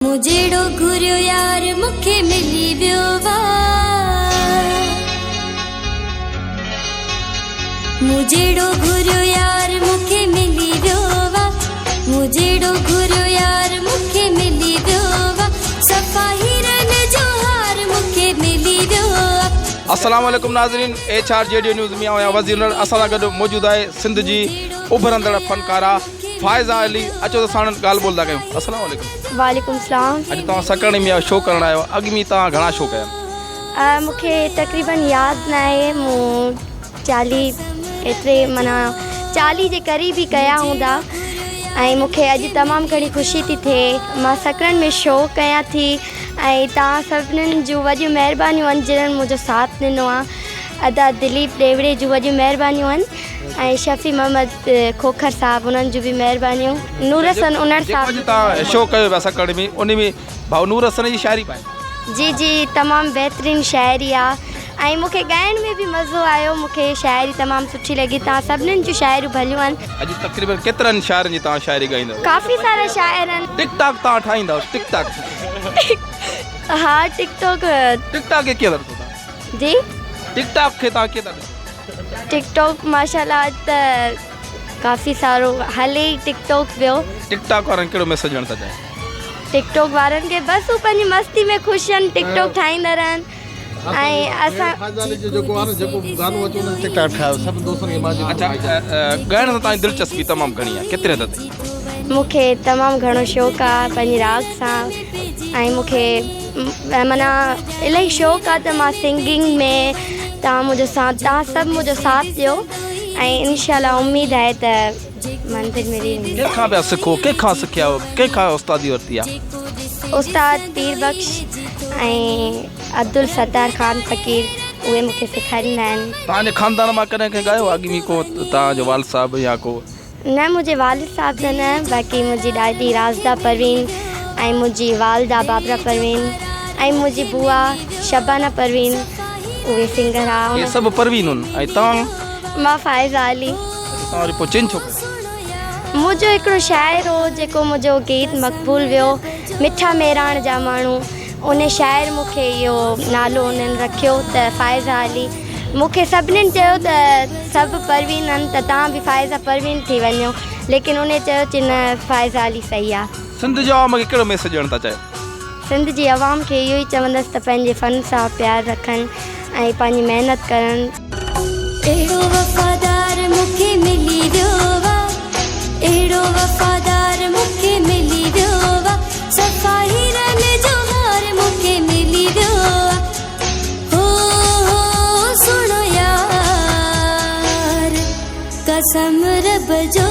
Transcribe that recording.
मुझेड़ो घुरियो यार मूंखे मिली वियो मुझेड़ो घुरियो यार मूंखे मिली वियो मुझेड़ो घुरियो यार मूंखे मिली वियो सफ़ा हीरन जो हार मूंखे मिली वियो। अस्सलाम वालेकुम नाज़रीन, HRJD न्यूज़ में आया वज़ीर असां सां गॾु मौजूदु आहे सिंध जी उभरंदड़ फनकारा फ़ाइज़ा अली। अचो त साण ॻाल्हि ॿोल था कयूं। अस्सलाम वालेकुम। वालेकुम सलाम। अॼु तव्हां सकरणी में शो करणु आयो, अॻु में तव्हां घणा शो कया? मूंखे तक़रीबन यादि न आहे, मूं 40 एतिरे माना 40 जे क़रीब ई कया हूंदा ऐं मूंखे अॼु तमामु घणी ख़ुशी थी थिए। मां सकरनि में शो कयां थी ऐं तव्हां सभिनीनि जूं वॾियूं महिरबानियूं आहिनि जिन्हनि मुंहिंजो साथ ॾिनो आहे। अदा दिलीप ॾेवड़े जूं वॾियूं महिरबानियूं आहिनि ऐं शफ़ी मोहम्मद खोखर साहब उन्हनि जूं बि महिरबानियूं। नूर हसन उनर साहब तव्हां शो कयो पिया सकरणी में, उन में भाउ नूर हसन जी शाइरी पाए? जी जी, तमामु बहितरीनु शाइरी आहे ऐं मूंखे ॻाइण में बि मज़ो आयो। मूंखे शाइरी तमामु सुठी लॻी। तव्हां सभिनीनि जूं शाइरियूं भलियूं आहिनि। अॼु तक़रीबन केतिरनि शाइरनि जी तव्हां शाइरी ॻाईंदव? काफ़ी सारा शाइर आहिनि। टिकटॉक तव्हां ठाहींदव? टिकटॉक? हा, टिकटॉक खे कीअं था ॾिसो? जी, टिकटॉक खे तव्हां कीअं था ॾिसो? टिकटॉक माशाल्लाह त काफ़ी सारो हले ई टिकटॉक वियो। टिकटॉक वारनि कहिड़ो मैसेज ॾियणु था चाहियो? टिकटॉक वारनि खे बसि हू पंहिंजी मस्ती में ख़ुशि आहिनि, टिकटॉक ठाहींदा रहनि ऐं असां अच्छा, ॻाइण सां तव्हांजी दिलचस्पी तमामु घणी आहे, केतिरे हद ताईं? मूंखे तमामु घणो शौक़ु आहे पंहिंजी राग सां ऐं मूंखे माना इलाही शौक़ु आहे त मां सिंगिंग में तव्हां सभु मुंहिंजो साथ ॾियो ऐं इंशाल्लाह उमेदु आहे त मंज़िल मिली वेंदी। कंहिंखां पिया सिखो, कंहिंखां सिखिया, कंहिंखां उस्तादी वरिती आहे? उस्ताद पीर बख्श ऐं अब्दुल सत्तार ख़ान फ़कीर, उहे मूंखे सेखारींदा आहिनि। तव्हांजे ख़ानदान मां कॾहिं कंहिं ॻायो अॻु में को तव्हांजो वालिद साहिबु या को? न, मुंहिंजे वालिद साहिब त न, बाक़ी मुंहिंजी ॾाॾी राज़दा परवीन ऐं मुंहिंजी वालिदा बाबरा परवीन ऐं मुंहिंजी बुआ शबाना परवीन, उहे सिंगर आहे। इहे सभु परवीनुनि। ऐं तव्हां? मां फ़ाइज़ा अली। तव्हां वरी पोइ चिन छो कयो? मुंहिंजो हिकिड़ो शाइर हो जेको मुंहिंजो गीत मक़बूल वियो, मिठा मेराण जा माण्हू, उन शाइर मूंखे इहो नालो उन्हनि रखियो त फ़ाइज़ा अली। मूंखे सभिनीनि चयो त सभु परवीन आहिनि त तव्हां बि फ़ाइज़ा परवीन थी वञो, लेकिन उन चयो कि न, फ़ाइज़ा अली सही आहे। सिंध जो आवाम खे कहिड़ो मैसेज ॾियणु था चाहियो? सिंध जी आवाम खे इहो ई चवंदसि त पंहिंजे फ़न सां प्यारु रखनि ऐं पंहिंजी महिनत करनि। अहिड़ो वफ़ादार मूंखे मिली वियो अहिड़ो वफ़ादार मूंखे मिली वियो सफ़ा हीरन जो हार मूंखे मिली वियो हो सुनो यार कसम रब जो।